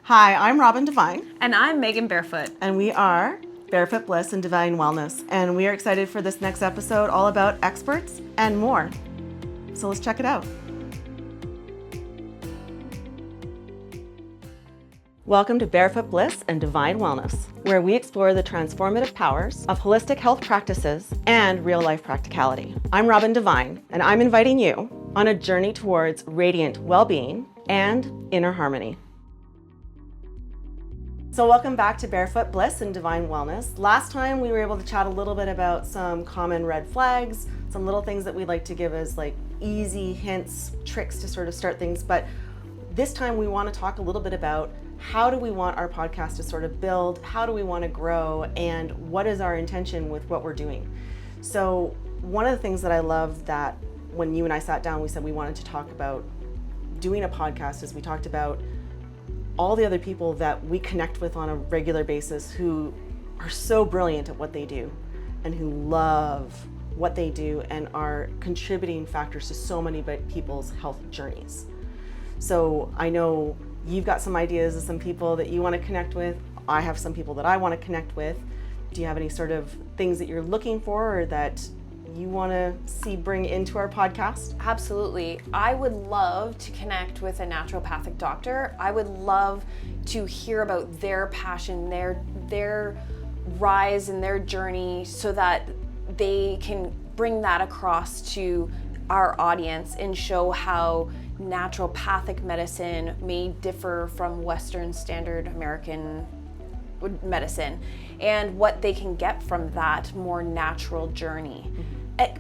Hi, I'm Robin Devine. And I'm Megan Barefoot. And we are Barefoot Bliss and DevineWellness. And we are excited for this next episode all about experts and more. So let's check it out. Welcome to Barefoot Bliss and DevineWellness, where we explore the transformative powers of holistic health practices and real-life practicality. I'm Robin Devine, and I'm inviting you on a journey towards radiant well-being and inner harmony. So welcome back to Barefoot Bliss and DevineWellness. Last time we were able to chat a little bit about some common red flags, some little things that we'd like to give as like easy hints, tricks to sort of start things. But this time we want to talk a little bit about how do we want our podcast to sort of build, how do we want to grow, and what is our intention with what we're doing. So one of the things that I love that when you and I sat down, we said we wanted to talk about doing a podcast is we talked about all the other people that we connect with on a regular basis who are so brilliant at what they do and who love what they do and are contributing factors to so many people's health journeys. So I know you've got some ideas of some people that you want to connect with. I have some people that I want to connect with. Do you have any sort of things that you're looking for or that you want to see bring into our podcast? Absolutely. I would love to connect with a naturopathic doctor. I would love to hear about their passion, their rise and their journey so that they can bring that across to our audience and show how naturopathic medicine may differ from Western standard American medicine and what they can get from that more natural journey.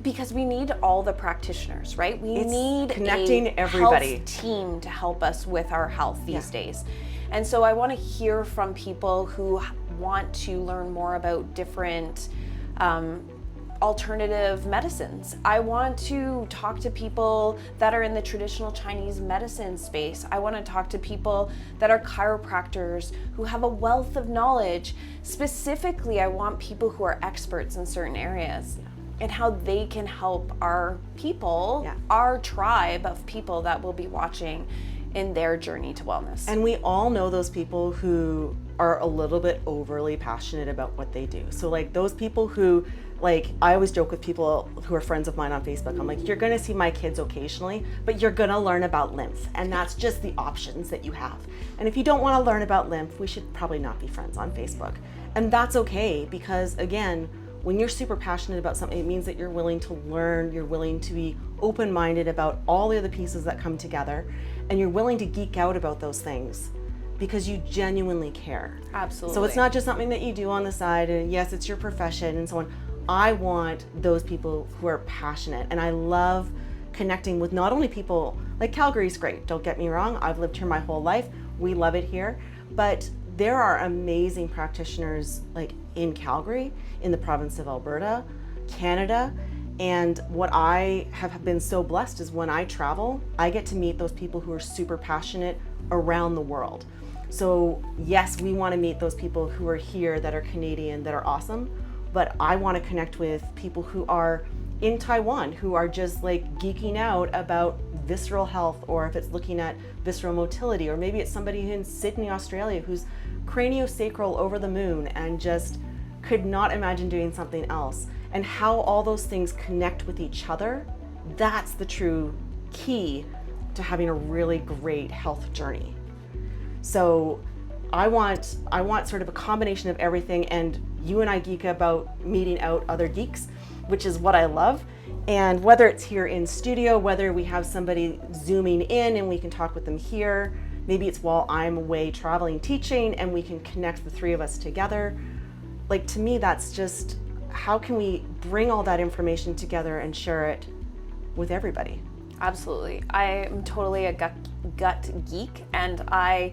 Because we need all the practitioners, right? We need connecting a everybody. Health team to help us with our health these days. And so I want to hear from people who want to learn more about different alternative medicines. I want to talk to people that are in the traditional Chinese medicine space. I want to talk to people that are chiropractors who have a wealth of knowledge. Specifically, I want people who are experts in certain areas and how they can help our people, our tribe of people that will be watching in their journey to wellness. And we all know those people who are a little bit overly passionate about what they do. So like those people who, like, I always joke with people who are friends of mine on Facebook. I'm like, you're gonna see my kids occasionally, but you're gonna learn about lymph. And that's just the options that you have. And if you don't wanna learn about lymph, we should probably not be friends on Facebook. And that's okay, because again, when you're super passionate about something, it means that you're willing to learn, you're willing to be open-minded about all the other pieces that come together, and you're willing to geek out about those things because you genuinely care. Absolutely. So it's not just something that you do on the side, and yes, it's your profession and so on. I want those people who are passionate, and I love connecting with not only people, like Calgary's great, don't get me wrong, I've lived here my whole life, we love it here, but there are amazing practitioners like in Calgary, in the province of Alberta, Canada, and what I have been so blessed is when I travel, I get to meet those people who are super passionate around the world. So yes, we want to meet those people who are here that are Canadian, that are awesome, but I want to connect with people who are in Taiwan, who are just like geeking out about visceral health, or if it's looking at visceral motility, or maybe it's somebody in Sydney, Australia, who's craniosacral over the moon and just could not imagine doing something else. And how all those things connect with each other, that's the true key to having a really great health journey. So I want sort of a combination of everything, and you and I geek about meeting out other geeks, which is what I love. And whether it's here in studio, whether we have somebody zooming in and we can talk with them here, maybe it's while I'm away traveling, teaching, and we can connect the three of us together. Like, to me, that's just, how can we bring all that information together and share it with everybody? Absolutely. I am totally a gut geek, and I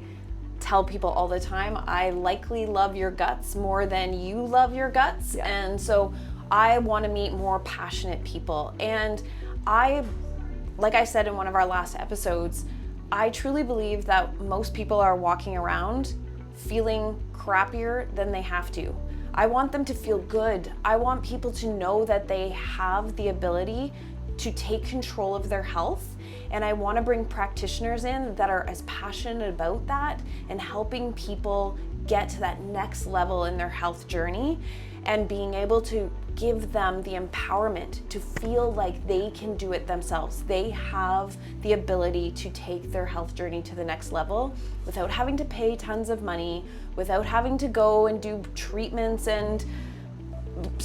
tell people all the time, I likely love your guts more than you love your guts. Yeah. And so I want to meet more passionate people. And like I said in one of our last episodes, I truly believe that most people are walking around feeling crappier than they have to. I want them to feel good. I want people to know that they have the ability to take control of their health. And I want to bring practitioners in that are as passionate about that and helping people get to that next level in their health journey, and being able to give them the empowerment to feel like they can do it themselves. They have the ability to take their health journey to the next level without having to pay tons of money, without having to go and do treatments and,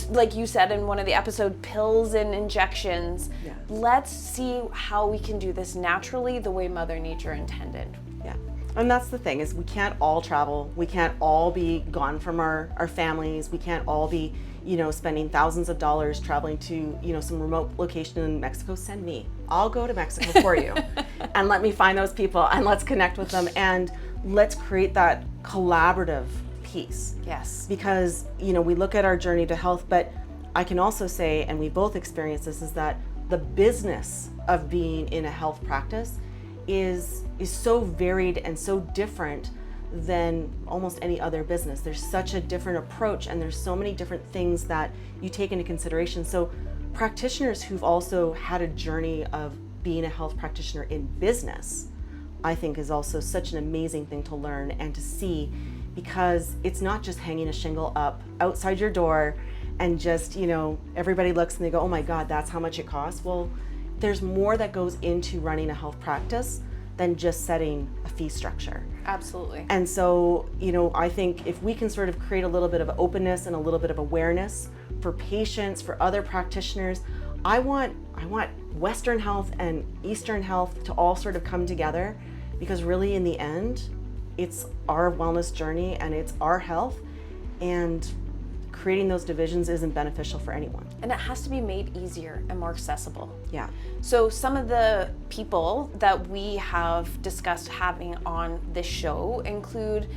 like you said in one of the episode, pills and injections. Yeah. Let's see how we can do this naturally, the way Mother Nature intended. Yeah. And that's the thing, is we can't all travel. We can't all be gone from our families. We can't all be, spending thousands of dollars traveling to, some remote location in Mexico. Send me. I'll go to Mexico for you. And let me find those people and let's connect with them and let's create that collaborative piece. Yes. Because, we look at our journey to health, but I can also say, and we both experience this, is that the business of being in a health practice is so varied and so different than almost any other business. There's such a different approach and there's so many different things that you take into consideration. So practitioners who've also had a journey of being a health practitioner in business, I think is also such an amazing thing to learn and to see, because it's not just hanging a shingle up outside your door and just, everybody looks and they go, oh my God, that's how much it costs. Well, there's more that goes into running a health practice than just setting a fee structure. Absolutely. And so, I think if we can sort of create a little bit of openness and a little bit of awareness for patients, for other practitioners, I want Western health and Eastern health to all sort of come together, because really in the end, it's our wellness journey and it's our health, and creating those divisions isn't beneficial for anyone. And it has to be made easier and more accessible. Yeah. So some of the people that we have discussed having on this show include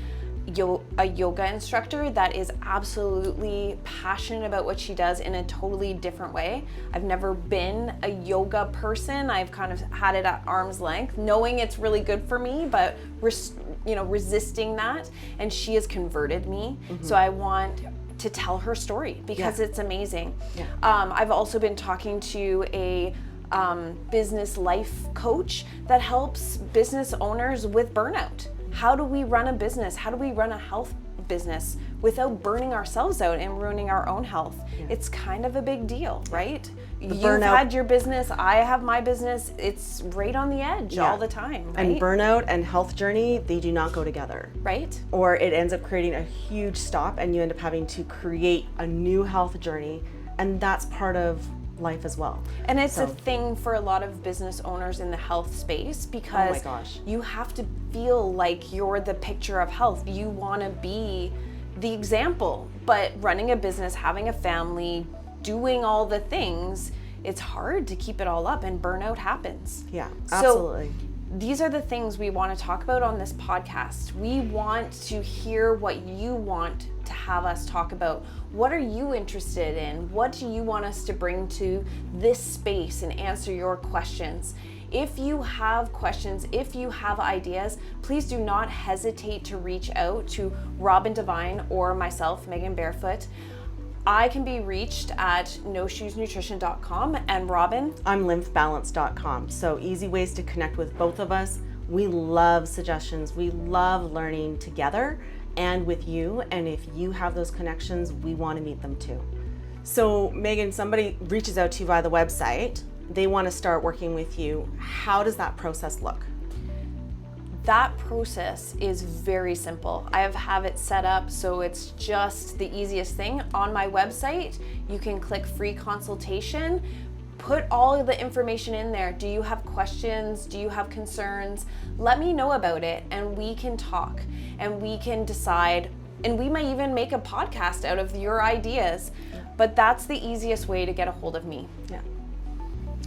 a yoga instructor that is absolutely passionate about what she does in a totally different way. I've never been a yoga person. I've kind of had it at arm's length, knowing it's really good for me, but resisting that. And she has converted me. Mm-hmm. So I want to tell her story because it's amazing. Yeah. I've also been talking to a business life coach that helps business owners with burnout. How do we run a business? How do we run a health business without burning ourselves out and ruining our own health? Yeah. It's kind of a big deal, right? You've had your business, I have my business. It's right on the edge all the time, right? And burnout and health journey, they do not go together. Right. Or it ends up creating a huge stop and you end up having to create a new health journey. And that's part of life as well. And it's a thing for a lot of business owners in the health space, because you have to feel like you're the picture of health. You want to be the example, but running a business, having a family, doing all the things, it's hard to keep it all up and burnout happens. Yeah, absolutely. So these are the things we want to talk about on this podcast. We want to hear what you want to have us talk about. What are you interested in? What do you want us to bring to this space and answer your questions? If you have questions, if you have ideas, please do not hesitate to reach out to Robin Devine or myself, Megan Barefoot. I can be reached at noshoesnutrition.com, and Robin? I'm lymphbalance.com. So easy ways to connect with both of us. We love suggestions. We love learning together and with you. And if you have those connections, we want to meet them too. So Megan, somebody reaches out to you via the website. They want to start working with you. How does that process look? That process is very simple. I have it set up so it's just the easiest thing. On my website, you can click free consultation, put all of the information in there. Do you have questions? Do you have concerns? Let me know about it and we can talk and we can decide, and we might even make a podcast out of your ideas. But that's the easiest way to get a hold of me. Yeah.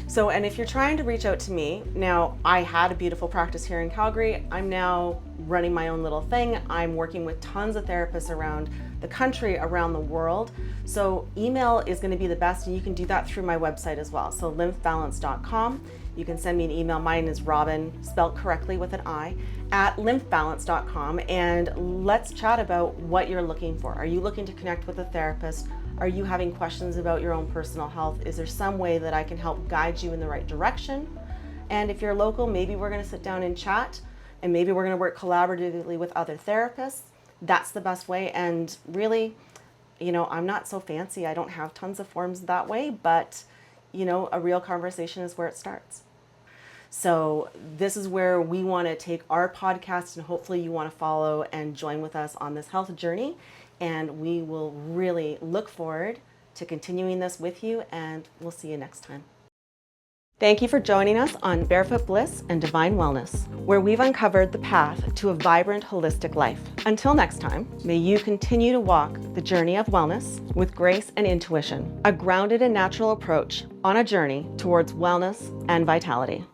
So, and if you're trying to reach out to me, now I had a beautiful practice here in Calgary. I'm now running my own little thing. I'm working with tons of therapists around the country, around the world. So email is going to be the best, and you can do that through my website as well. So lymphbalance.com. You can send me an email. Mine is Robin, spelled correctly with an I, at lymphbalance.com. And let's chat about what you're looking for. Are you looking to connect with a therapist? Are you having questions about your own personal health? Is there some way that I can help guide you in the right direction? And if you're local, maybe we're going to sit down and chat, and maybe we're going to work collaboratively with other therapists. That's the best way. And really, I'm not so fancy. I don't have tons of forms that way, but a real conversation is where it starts. So this is where we want to take our podcast, and hopefully you want to follow and join with us on this health journey. And we will really look forward to continuing this with you, and we'll see you next time. Thank you for joining us on Barefoot Bliss and Divine Wellness, where we've uncovered the path to a vibrant, holistic life. Until next time, may you continue to walk the journey of wellness with grace and intuition, a grounded and natural approach on a journey towards wellness and vitality.